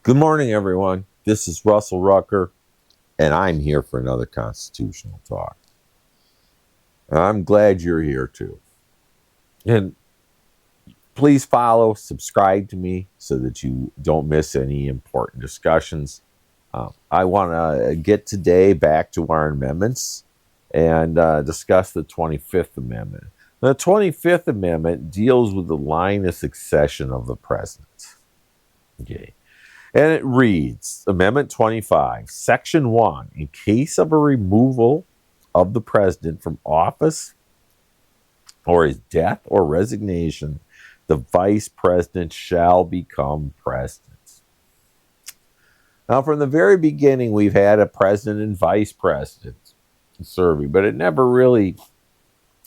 Good morning, everyone. This is Russell Rucker, and I'm here for another constitutional talk. And I'm glad you're here too. And please follow, subscribe to me so that you don't miss any important discussions. I want to get today back to our amendments and discuss the 25th Amendment. The 25th Amendment deals with the line of succession of the president. Okay. And it reads, Amendment 25, Section 1, in case of a removal of the president from office or his death or resignation, the vice president shall become president. Now, from the very beginning, we've had a president and vice president serving, but it never really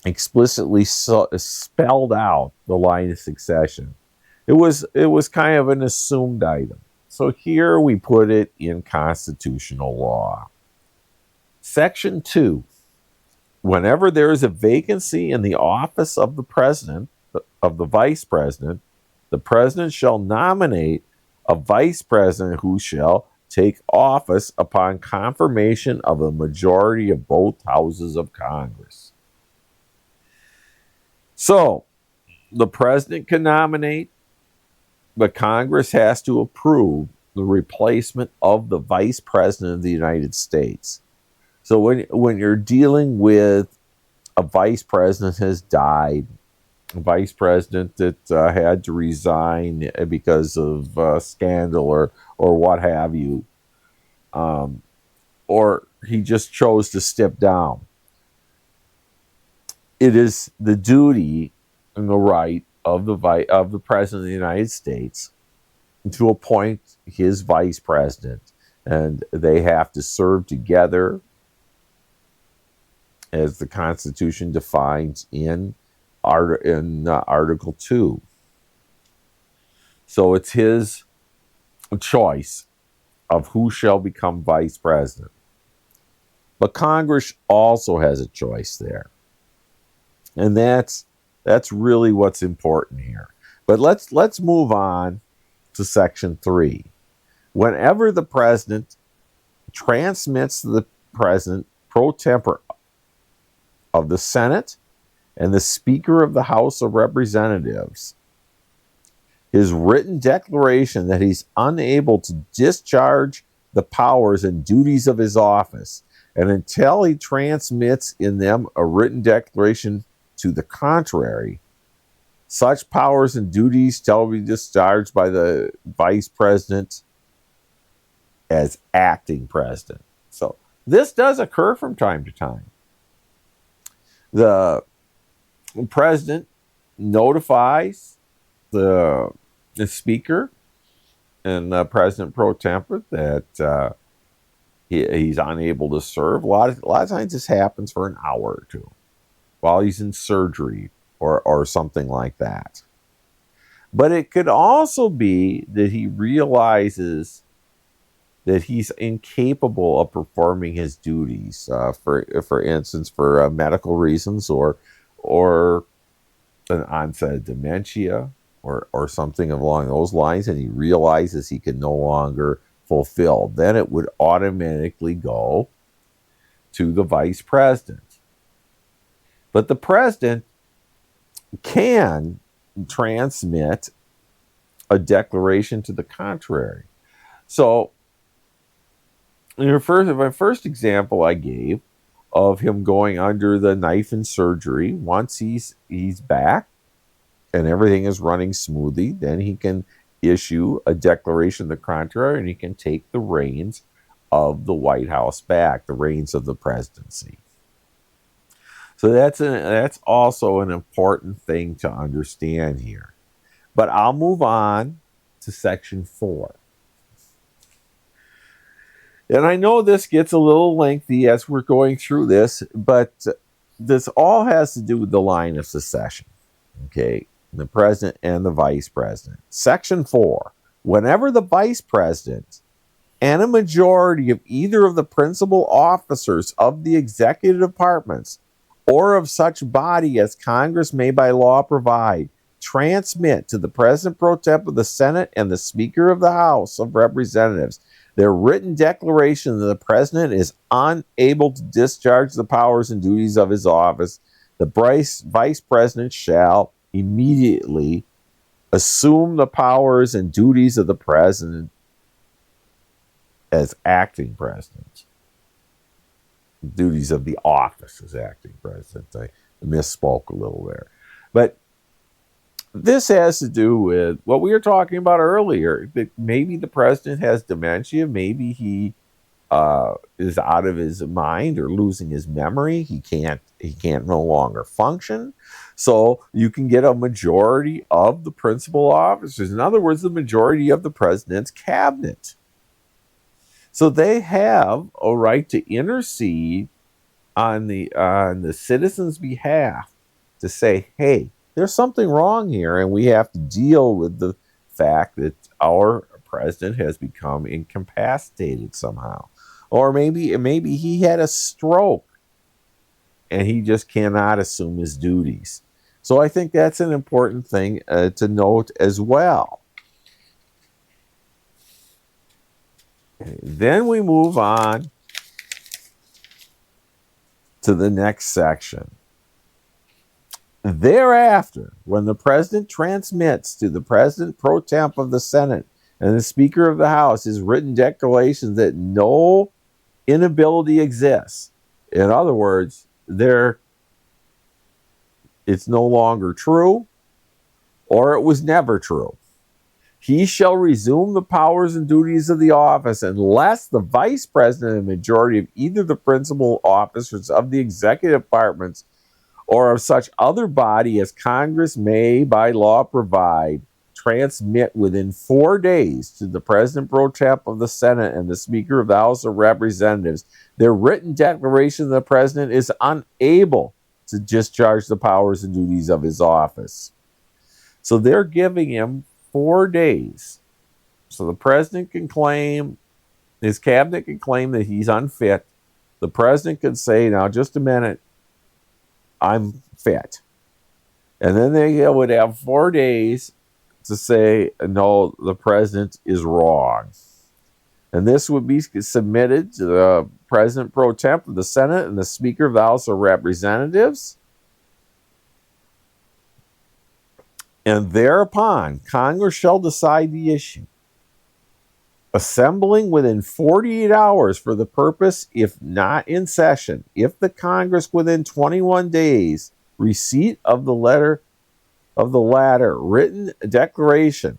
explicitly spelled out the line of succession. It was kind of an assumed item. So here we put it in constitutional law. Section 2. Whenever there is a vacancy in the office of the president, of the vice president, the president shall nominate a vice president who shall take office upon confirmation of a majority of both houses of Congress. So, the president can nominate, but Congress has to approve the replacement of the vice president of the United States. So when you're dealing with a vice president has died, a vice president that had to resign because of scandal or what have you, or he just chose to step down, it is the duty and the right of the president of the United States to appoint his vice president, and they have to serve together as the Constitution defines in Article 2. So it's his choice of who shall become vice president. But Congress also has a choice there. And that's really what's important here. But let's move on to Section 3. Whenever the president transmits to the president pro tempore of the Senate and the Speaker of the House of Representatives his written declaration that he's unable to discharge the powers and duties of his office, and until he transmits in them a written declaration to the contrary, such powers and duties shall be discharged by the vice president as acting president. So this does occur from time to time. The president notifies the speaker and the president pro tempore that he's unable to serve. A lot of times this happens for an hour or two while he's in surgery or something like that. But it could also be that he realizes that he's incapable of performing his duties, for instance, for medical reasons or an onset of dementia or something along those lines, and he realizes he can no longer fulfill. Then it would automatically go to the vice president. But the president can transmit a declaration to the contrary. So, my first example I gave of him going under the knife in surgery, once he's back and everything is running smoothly, then he can issue a declaration to the contrary, and he can take the reins of the White House back, the reins of the presidency. So that's also an important thing to understand here. But I'll move on to Section 4. And I know this gets a little lengthy as we're going through this, but this all has to do with the line of succession. Okay, the president and the vice president. Section 4. Whenever the vice president and a majority of either of the principal officers of the executive departments or of such body as Congress may by law provide transmit to the President Pro Tem of the Senate and the Speaker of the House of Representatives their written declaration that the President is unable to discharge the powers and duties of his office, the Vice President shall immediately assume the powers and duties of the President as acting President. Duties of the office as acting President. I misspoke a little there. But this has to do with what we were talking about earlier, that maybe the president has dementia, maybe he is out of his mind or losing his memory. He can't no longer function. So you can get a majority of the principal officers. In other words, the majority of the president's cabinet. So they have a right to intercede on the citizens' behalf to say, hey, there's something wrong here, and we have to deal with the fact that our president has become incapacitated somehow. Or maybe he had a stroke and he just cannot assume his duties. So I think that's an important thing to note as well. Then we move on to the next section. Thereafter, when the president transmits to the President Pro Tem of the Senate and the Speaker of the House his written declaration that no inability exists, in other words, it's no longer true, or it was never true, he shall resume the powers and duties of the office unless the Vice President and majority of either the principal officers of the executive departments or of such other body as Congress may by law provide, transmit within 4 days to the President Pro Tem of the Senate and the Speaker of the House of Representatives their written declaration that the President is unable to discharge the powers and duties of his office. So they're giving him 4 days. So the President can claim, his cabinet can claim that he's unfit. The President can say, now just a minute, I'm fit. And then they would have 4 days to say, no, the president is wrong. And this would be submitted to the President Pro Tem of the Senate and the Speaker of the House of Representatives. And thereupon, Congress shall decide the issue, assembling within 48 hours for the purpose, if not in session, if the Congress within 21 days receipt of the latter written declaration,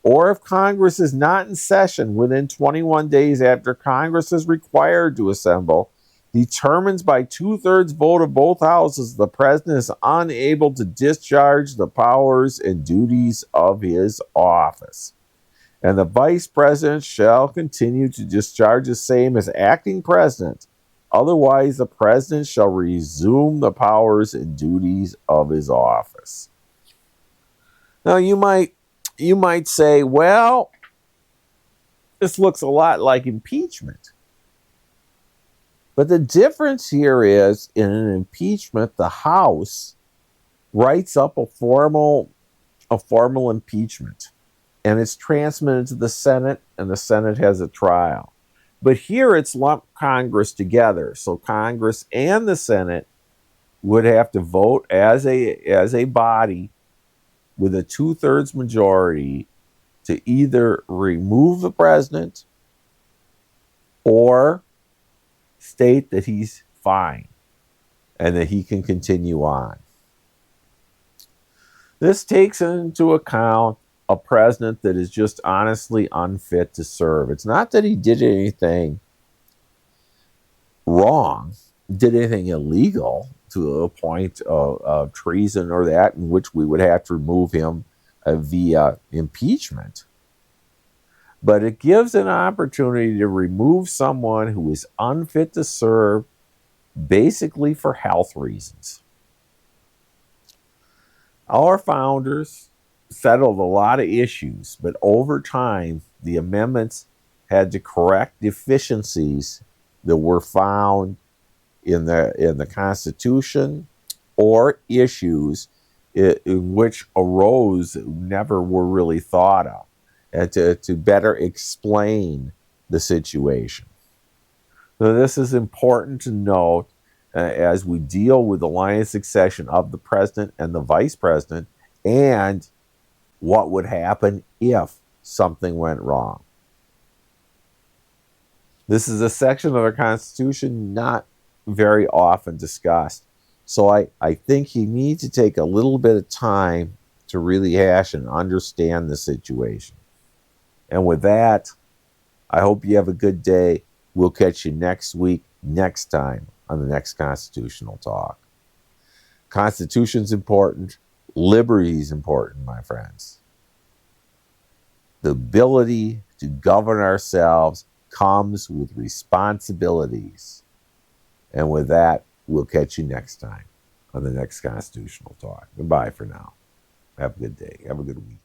or if Congress is not in session within 21 days after Congress is required to assemble, determines by 2/3 vote of both houses the president is unable to discharge the powers and duties of his office. And the vice president shall continue to discharge the same as acting president. Otherwise, the president shall resume the powers and duties of his office. Now, you might say, well, this looks a lot like impeachment. But the difference here is, in an impeachment, the House writes up a formal impeachment, and it's transmitted to the Senate, and the Senate has a trial. But here it's lumped Congress together, so Congress and the Senate would have to vote as a body with a 2/3 majority to either remove the president or state that he's fine and that he can continue on. This takes into account a president that is just honestly unfit to serve. It's not that he did anything wrong, did anything illegal to a point of treason or that, in which we would have to remove him via impeachment. But it gives an opportunity to remove someone who is unfit to serve, basically for health reasons. Our founders settled a lot of issues, but over time, the amendments had to correct deficiencies that were found in the Constitution or issues which arose never were really thought of, and to better explain the situation. So this is important to note as we deal with the line of succession of the president and the vice president, and what would happen if something went wrong. This is a section of the Constitution not very often discussed. So I think you need to take a little bit of time to really hash and understand the situation. And with that, I hope you have a good day. We'll catch you next week, next time on the next Constitutional Talk. Constitution's important. Liberty's important, my friends. The ability to govern ourselves comes with responsibilities. And with that, we'll catch you next time on the next Constitutional Talk. Goodbye for now. Have a good day. Have a good week.